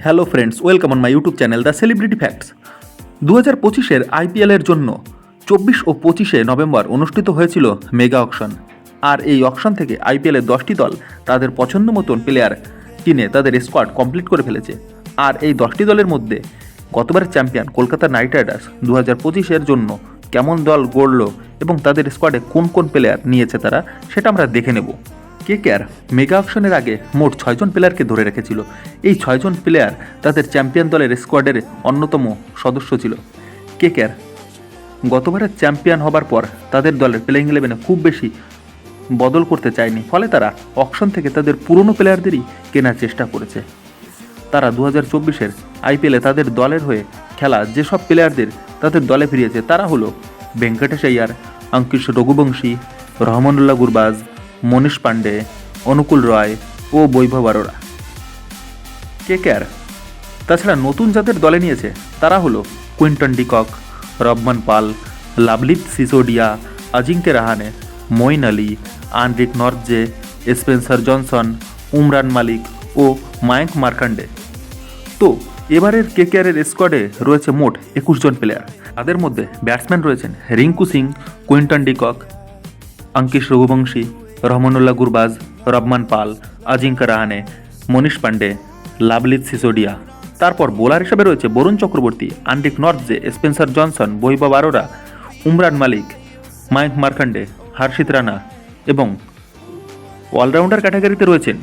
Hello friends, welcome on my YouTube channel the celebrity facts. 2025-এর আইপিএলের জন্য 24 ও 25শে November অনুষ্ঠিত হয়েছিল মেগা অকশন। আর এই অকশন থেকে আইপিএলের 10টি দল তাদের পছন্দ মতন প্লেয়ার কিনে তাদের স্কোয়াড কমপ্লিট করে ফেলেছে। আর এই 10টি দলের মধ্যে গতবারের চ্যাম্পিয়ন কলকাতা নাইট রাইডার্স 2025-এর জন্য কেমন দল গড়ল এবং তাদের স্কোয়াডে কোন কোন প্লেয়ার নিয়েছে তারা, সেটা আমরা দেখে নেব। কেকেআর মেগা অকশনের আগে মোট 6 জন প্লেয়ারকে ধরে রেখেছিল। এই 6 জন প্লেয়ার তাদের চ্যাম্পিয়ন দলের স্কোয়াডের অন্যতম সদস্য ছিল। কেকেআর গতবারের চ্যাম্পিয়ন হবার পর তাদের দলের প্লেইং ইলেভেনে খুব বেশি বদল করতে চায়নি, ফলে তারা অকশন থেকে তাদের পুরনো প্লেয়ারদেরই কেনার চেষ্টা করেছে। তারা 2024-এর আইপিএলে তাদের দলের হয়ে খেলা যেসব প্লেয়ারদের তাদের দলে ফিরিয়েছে তারা হলো ভেঙ্কটেশ আইয়ার, অঙ্কিশ রঘুবংশী, রহমানুল্লাহ গুরবাজ, মনীষ পান্ডে, অনুকূল রয় ও বৈভব আরোরা। কেকেআর তাছাড়া নতুন যাদের দলে নিয়েছে তারা হলো কুইন্টন ডিকক, রবমান পাল, লাভলিত সিসোডিয়া, Ajinkya Rahane, Moeen Ali, আন্দ্রিক Nortje, Spencer Johnson, Umran মালিক ও মায়াঙ্ক মার্কান্ডে। তো এবারের কেকেআরের স্কোয়াডে রয়েছে মোট 21 জন প্লেয়ার। তাদের মধ্যে ব্যাটসম্যান রয়েছেন Rinku Singh, Quinton de Kock, Angkrish Raghuvanshi, Rahmanullah Gurbaz, Rovman Powell, Ajinkya Rahane, Manish Pandey, Luvnith Sisodia. তারপর বোলার হিসেবে রয়েছে Varun Chakravarthy, Anrich Nortje, Spencer Johnson, Vaibhav Arora, Umran Malik, Mayank Markande, Harshit Rana এবং অলরাউন্ডার ক্যাটাগরিতে রয়েছেন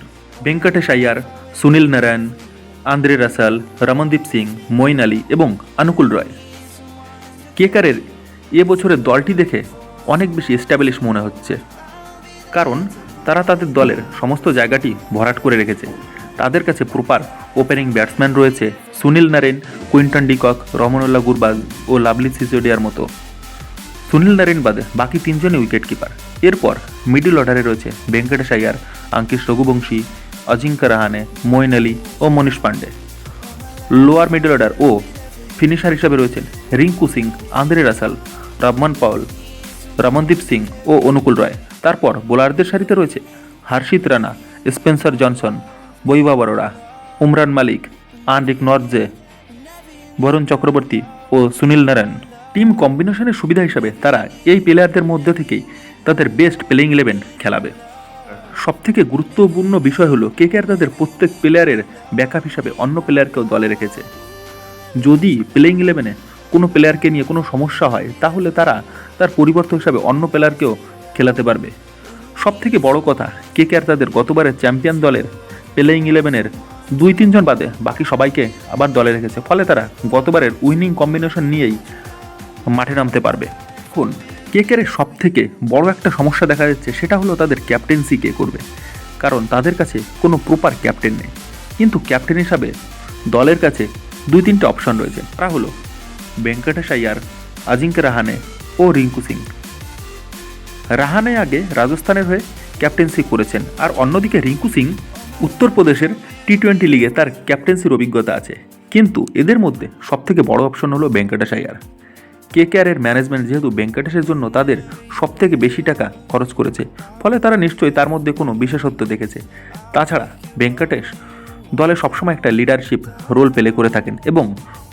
ভেঙ্কটেশ আইয়ার, সুনীল নারায়ণ, আন্দ্রে রাসেল, রমনদীপ সিং, মঈন আলী এবং অনুকূল রয়। কেকেআরের এবছরের দলটি দেখে অনেক বেশি এস্টাবলিশ মনে হচ্ছে, কারণ তারা তাদের দলের সমস্ত জায়গাটি ভরাট করে রেখেছে। তাদের কাছে প্রপার ওপেনিং ব্যাটসম্যান রয়েছে সুনীল নারেন, কুইন্টন ডিকক, রহমানুল্লাহ গুরবাজ ও লাভলি সিসোডিয়ার মতো। সুনীল নারেন বাদে বাকি 3 জনই উইকেট কিপার। এরপর মিডল অর্ডারে রয়েছে ভেঙ্কটেশ আইয়ার, অঙ্কিশ রঘুবংশী, অজিঙ্কা রাহানে, মঈন আলী ও Manish Pandey. Lower middle order ও ফিনিশার হিসাবে রয়েছেন Rinku Singh, Andre Russell, Rovman Powell, Ramandeep Singh ও অনুকূল রয়। তারপর বোলারদের সারিতে রয়েছে Harshit Rana, Spencer Johnson, Vaibhav Arora, Umran Malik, Anrich Nortje, Varun Chakravarthy ও সুনীল নারায়ণ। টিম কম্বিনেশনের সুবিধা হিসাবে তারা এই প্লেয়ারদের মধ্যে থেকেই তাদের বেস্ট প্লেইং ইলেভেন খেলাবে। সবথেকে গুরুত্বপূর্ণ বিষয় হলো কেকেআর তাদের প্রত্যেক প্লেয়ারের ব্যাকআপ হিসাবে অন্য প্লেয়ারকেও দলে রেখেছে। যদি প্লেইং ইলেভেনে কোনো প্লেয়ারকে নিয়ে কোনো সমস্যা হয় তাহলে তারা তার পরিবর্তন হিসাবে অন্য প্লেয়ারকেও খেলাতে পারবে। সবথেকে বড় কথা, কেকেআর তাদের গতবারের চ্যাম্পিয়ন দলের প্লেইং ইলেভেনের 2-3 জন বাদে বাকি সবাইকে আবার দলে রেখেছে, ফলে তারা গতবারের উইনিং কম্বিনেশন নিয়েই মাঠে নামতে পারবে। এখন কেকেআরের সবথেকে বড় একটা সমস্যা দেখা যাচ্ছে, সেটা হলো তাদের ক্যাপ্টেন্সি কে করবে, কারণ তাদের কাছে কোনো প্রপার ক্যাপ্টেন নেই। কিন্তু ক্যাপ্টেন হিসাবে দলের কাছে 2-3টে অপশন রয়েছে, তারা হলো ভেঙ্কটেশ আইয়ার, আজিঙ্কে রাহানে ও রিঙ্কু সিং। রাহানে আগে রাজস্থানের হয়ে ক্যাপ্টেন্সি করেছেন, আর অন্যদিকে রিঙ্কু সিং উত্তরপ্রদেশের টি20 লিগে তার ক্যাপ্টেন্সির অভিজ্ঞতা আছে। কিন্তু এদের মধ্যে সবথেকে বড় অপশন হলো ভেঙ্কটেশ আইয়ার। কেকেআরের ম্যানেজমেন্ট যেহেতু ভেঙ্কটেশের জন্য তাদের সবথেকে বেশি টাকা খরচ করেছে, ফলে তারা নিশ্চয়ই তার মধ্যে কোনো বিশেষত্ব দেখেছে। তাছাড়া ভেঙ্কটেশ দলে সবসময় একটা লিডারশিপ রোল প্লে করে থাকেন এবং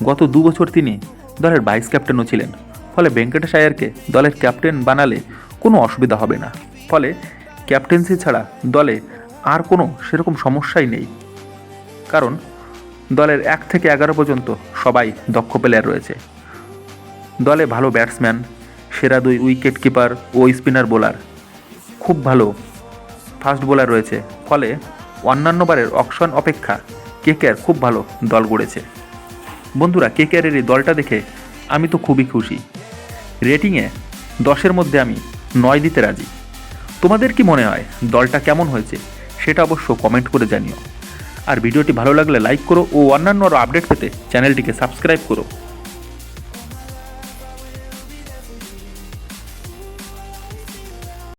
গত 2 বছর তিনি দলের ভাইস ক্যাপ্টেনও ছিলেন। ফলে ভেঙ্কটেশ আইয়ারকে দলের ক্যাপ্টেন বানালে কোনো অসুবিধা হবে না। ফলে ক্যাপ্টেন্সি ছাড়া দলে আর কোনো সেরকম সমস্যাই নেই, কারণ দলের 1 থেকে 11 পর্যন্ত সবাই দক্ষ প্লেয়ার রয়েছে। দলে ভালো ব্যাটসম্যান, সেরা 2 উইকেট কিপার ও স্পিনার বোলার, খুব ভালো ফাস্ট বোলার রয়েছে। ফলে অন্যান্য বারের অকশন অপেক্ষা কেকেআর খুব ভালো দল গড়েছে। বন্ধুরা, কেকেআরের এই দলটা দেখে আমি তো খুবই খুশি। রেটিংয়ে 10-এর মধ্যে আমি 9 দিতে রাজি। তোমাদের কি মনে হয় দলটা কেমন হয়েছে সেটা অবশ্য কমেন্ট করে জানিও। আর ভিডিওটি ভালো লাগলে লাইক করো ও অন্যান্য আপডেট পেতে চ্যানেলটিকে সাবস্ক্রাইব করো।